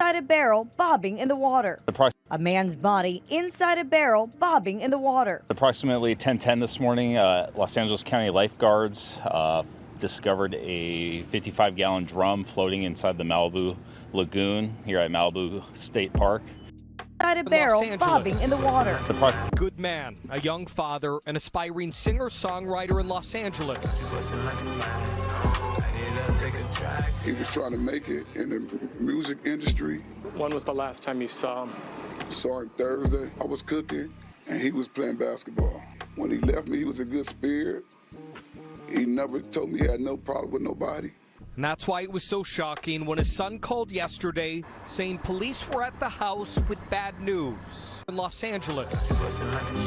inside a barrel bobbing in the water. A man's body inside a barrel bobbing in the water. Approximately 10:10 this morning, Los Angeles County lifeguards discovered a 55-gallon drum floating inside the Malibu Lagoon here at Malibu State Park. Inside a barrel bobbing in the water. Good man, a young father, an aspiring singer-songwriter in Los Angeles. He was trying to make it in the music industry. When was the last time you saw him? Saw him Thursday. I was cooking, and he was playing basketball. When he left me, he was a good spirit. He never told me he had no problem with nobody. And that's why it was so shocking when his son called yesterday saying police were at the house with bad news in Los Angeles.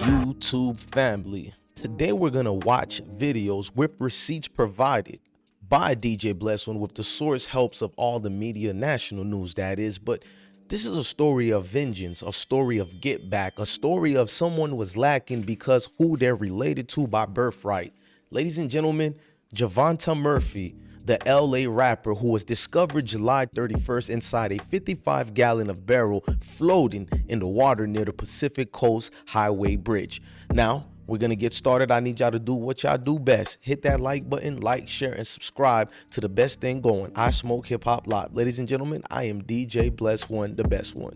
YouTube family, today we're gonna watch videos with receipts provided by DJ Bless One with the source helps of all the media, national news that is, but this is a story of vengeance, a story of get back, a story of someone was lacking because who they're related to by birthright. Ladies and gentlemen, Javonnta Murphy, the LA rapper who was discovered July 31st inside a 55-gallon of barrel floating in the water near the Pacific Coast Highway Bridge. Now, we're going to get started. I need y'all to do what y'all do best. Hit that like button, like, share, and subscribe to the best thing going. I Smoke Hip Hop Live. Ladies and gentlemen, I am DJ Bless One, the best one.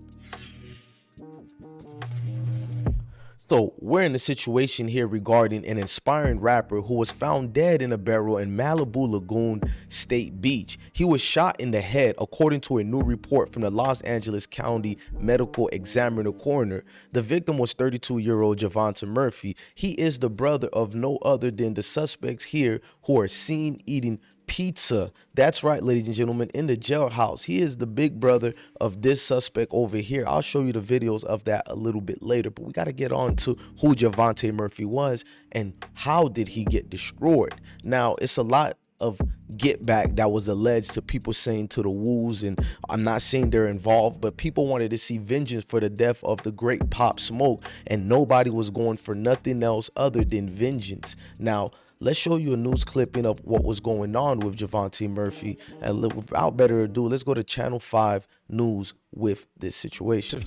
So we're in a situation here regarding an inspiring rapper who was found dead in a barrel in Malibu Lagoon State Beach. He was shot in the head, according to a new report from the Los Angeles County Medical Examiner-Coroner. The victim was 32-year-old Javonnta Murphy. He is the brother of no other than the suspects here who are seen eating pizza. That's right, ladies and gentlemen, in the jailhouse. He is the big brother of this suspect over here. I'll show you the videos of that a little bit later, but we got to get on to who Javonnta Murphy was and how did he get destroyed. Now, it's a lot of get back that was alleged to people saying to the woos, and I'm not saying they're involved, but people wanted to see vengeance for the death of the great Pop Smoke, and nobody was going for nothing else other than vengeance. Now, let's show you a news clipping of what was going on with Javonnta Murphy. And without better ado, let's go to Channel 5 News with this situation.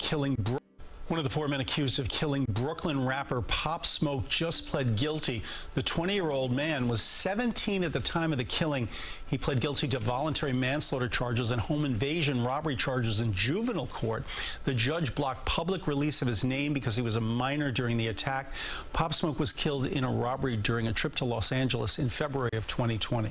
One of the 4 men accused of killing Brooklyn rapper Pop Smoke just pled guilty. The 20-year-old man was 17 at the time of the killing. He pled guilty to voluntary manslaughter charges and home invasion robbery charges in juvenile court. The judge blocked public release of his name because he was a minor during the attack. Pop Smoke was killed in a robbery during a trip to Los Angeles in February of 2020.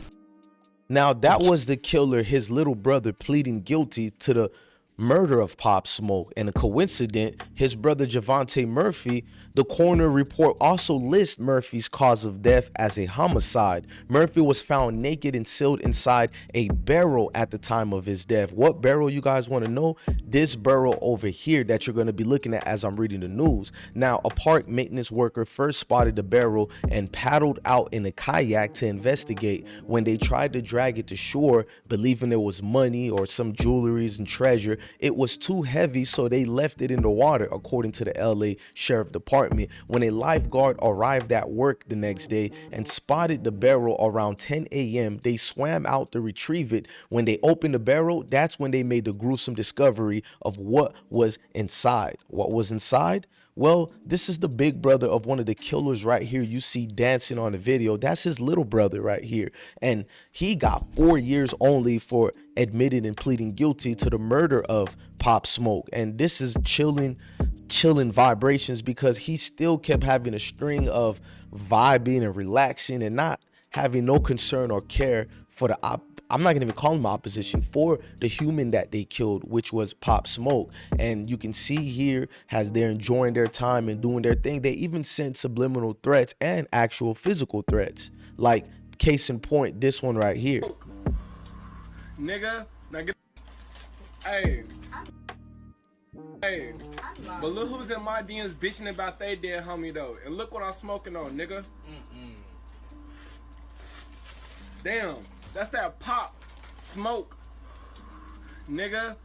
Now, that was the killer, his little brother, pleading guilty to the murder of Pop Smoke. And a coincidence, his brother Javonnta Murphy, the coroner report also lists Murphy's cause of death as a homicide. Murphy was found naked and sealed inside a barrel at the time of his death. What barrel, you guys want to know? This barrel over here that you're going to be looking at as I'm reading the news. Now, a park maintenance worker first spotted the barrel and paddled out in a kayak to investigate. When they tried to drag it to shore, believing there was money or some jewelries and treasure, it was too heavy, so they left it in the water, according to the LA Sheriff Department. When a lifeguard arrived at work the next day and spotted the barrel around 10 a.m., they swam out to retrieve it. When they opened the barrel, that's when they made the gruesome discovery of what was inside. What was inside? Well, this is the big brother of one of the killers right here you see dancing on the video. That's his little brother right here. And he got 4 years only for admitting and pleading guilty to the murder of Pop Smoke. And this is chilling vibrations because he still kept having a string of vibing and relaxing and not having no concern or care for the I'm not gonna even call him opposition, for the human that they killed, which was Pop Smoke. And you can see here, as they're enjoying their time and doing their thing, they even sent subliminal threats and actual physical threats. Like, case in point, this one right here. Nigga, hey, but look who's in my DMs bitching about they dead homie though, and look what I'm smoking on, nigga. Damn. That's that Pop Smoke, nigga.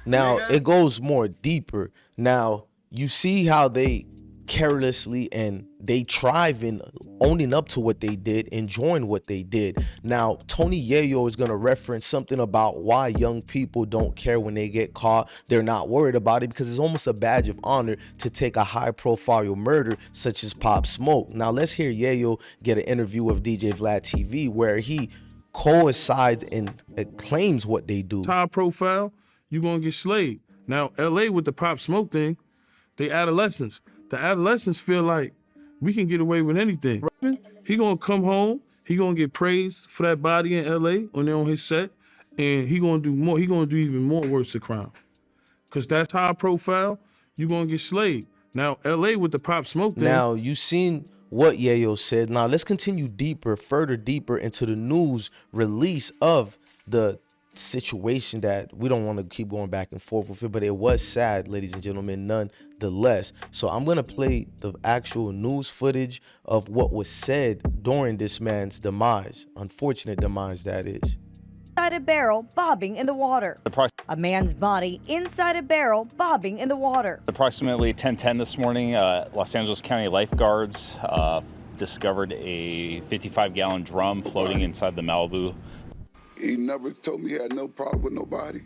Now, it goes more deeper. Now, you see how they carelessly, and they thrive in owning up to what they did, enjoying what they did. Now, Tony Yayo is going to reference something about why young people don't care when they get caught. They're not worried about it because it's almost a badge of honor to take a high-profile murder such as Pop Smoke. Now, let's hear Yayo get an interview with DJ Vlad TV where he coincides and claims what they do. High profile, you're going to get slayed. Now, LA with the Pop Smoke thing, they adolescents. The adolescents feel like we can get away with anything. He gonna come home, he gonna get praised for that body in LA when they're on his set, and he gonna do more, he gonna do even more worse to crime. Cause that's high profile, you gonna get slayed. Now, LA with the Pop Smoke thing. Now, you seen what Yayo said. Now, let's continue further deeper into the news release of the situation that we don't want to keep going back and forth with it, but it was sad, ladies and gentlemen, nonetheless. So I'm going to play the actual news footage of what was said during this man's demise, unfortunate demise that is. Inside a barrel bobbing in the water. A man's body inside a barrel bobbing in the water. Approximately 10:10 this morning, Los Angeles County lifeguards discovered a 55-gallon drum floating inside the Malibu. He never told me he had no problem with nobody.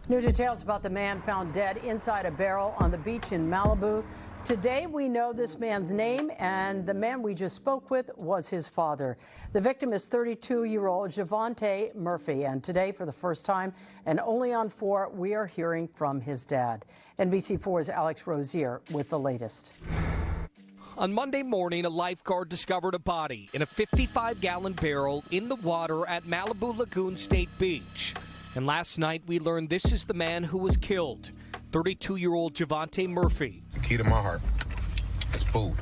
New details about the man found dead inside a barrel on the beach in Malibu. Today, we know this man's name, and the man we just spoke with was his father. The victim is 32-year-old Javonnta Murphy, and today, for the first time, and only on 4, we are hearing from his dad. NBC4's Alex Rozier with the latest. On Monday morning, a lifeguard discovered a body in a 55-gallon barrel in the water at Malibu Lagoon State Beach. And last night, we learned this is the man who was killed, 32-year-old Javonnta Murphy. The key to my heart is food.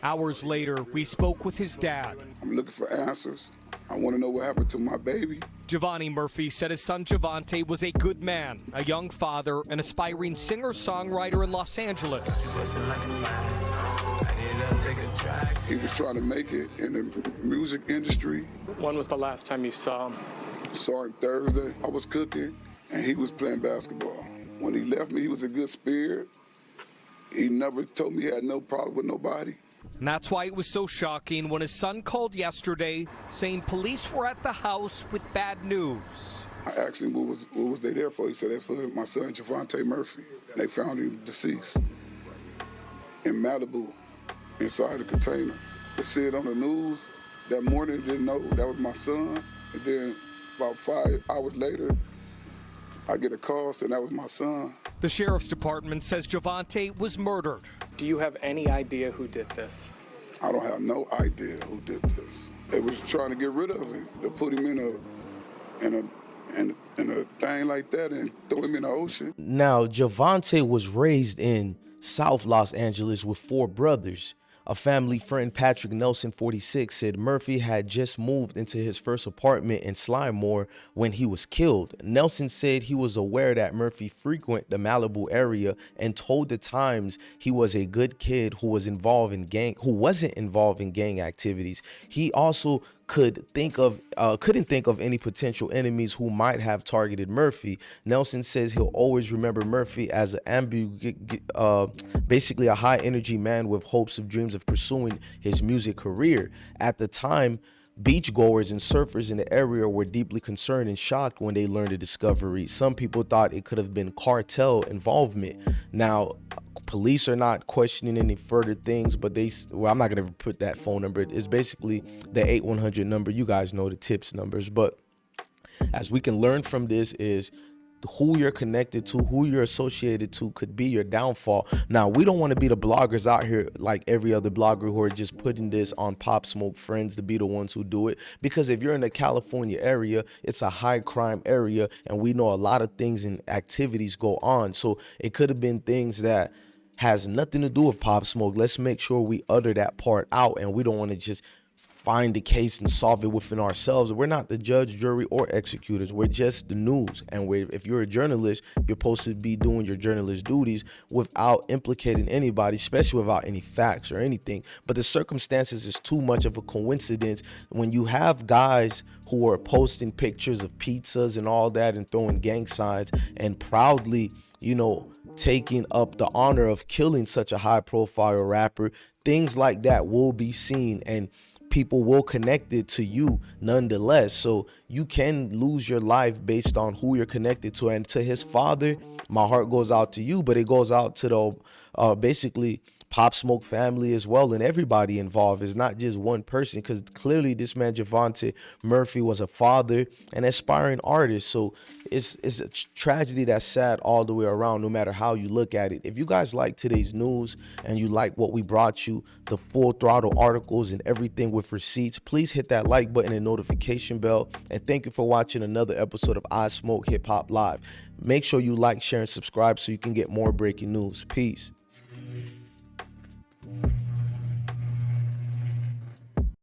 Hours later, we spoke with his dad. I'm looking for answers. I want to know what happened to my baby. Javonnta Murphy said his son Javonnta was a good man, a young father, an aspiring singer-songwriter in Los Angeles. He was trying to make it in the music industry. When was the last time you saw him? Saw him Thursday. I was cooking, and he was playing basketball. When he left me, he was a good spirit. He never told me he had no problem with nobody. And that's why it was so shocking when his son called yesterday saying police were at the house with bad news. I asked him what was they there for. He said that's for my son Javonnta Murphy. And they found him deceased in Malibu inside a container. They see it on the news. That morning, didn't know that was my son. And then about 5 hours later, I get a call saying that was my son. The sheriff's department says Javonnta was murdered. Do you have any idea who did this? I don't have no idea who did this. They was trying to get rid of him. They put him in a thing like that and throw him in the ocean. Now, Javonnta was raised in South Los Angeles with 4 brothers. A family friend, Patrick Nelson, 46, said Murphy had just moved into his first apartment in Slimemore when he was killed. Nelson said he was aware that Murphy frequented the Malibu area and told the Times he was a good kid who wasn't involved in gang activities. He also couldn't think of any potential enemies who might have targeted Murphy. Nelson says he'll always remember Murphy as basically a high energy man with hopes of dreams of pursuing his music career. At the time, beachgoers and surfers in the area were deeply concerned and shocked when they learned the discovery. Some people thought it could have been cartel involvement. Now, police are not questioning any further things, but I'm not going to put that phone number. It's basically the 8100 number. You guys know the tips numbers. But as we can learn from this is who you're connected to, who you're associated to could be your downfall. Now, we don't want to be the bloggers out here like every other blogger who are just putting this on Pop Smoke friends to be the ones who do it. Because if you're in the California area, it's a high crime area, and we know a lot of things and activities go on. So it could have been things that has nothing to do with Pop Smoke. Let's make sure we utter that part out, and we don't want to just find the case and solve it within ourselves. We're not the judge, jury, or executors. We're just the news. And if you're a journalist, you're supposed to be doing your journalist duties without implicating anybody, especially without any facts or anything. But the circumstances is too much of a coincidence when you have guys who are posting pictures of pizzas and all that and throwing gang signs and proudly, taking up the honor of killing such a high profile rapper, things like that will be seen and people will connect it to you nonetheless. So you can lose your life based on who you're connected to. And to his father, my heart goes out to you, but it goes out to the basically Pop Smoke family as well, and everybody involved. It's not just one person, because clearly this man Javonnta Murphy was a father, an aspiring artist. So it's a tragedy that's sad all the way around, no matter how you look at it. If you guys like today's news and you like what we brought you, the full throttle articles and everything with receipts, please hit that like button and notification bell. And thank you for watching another episode of Ismokehiphop Live. Make sure you like, share, and subscribe so you can get more breaking news. Peace.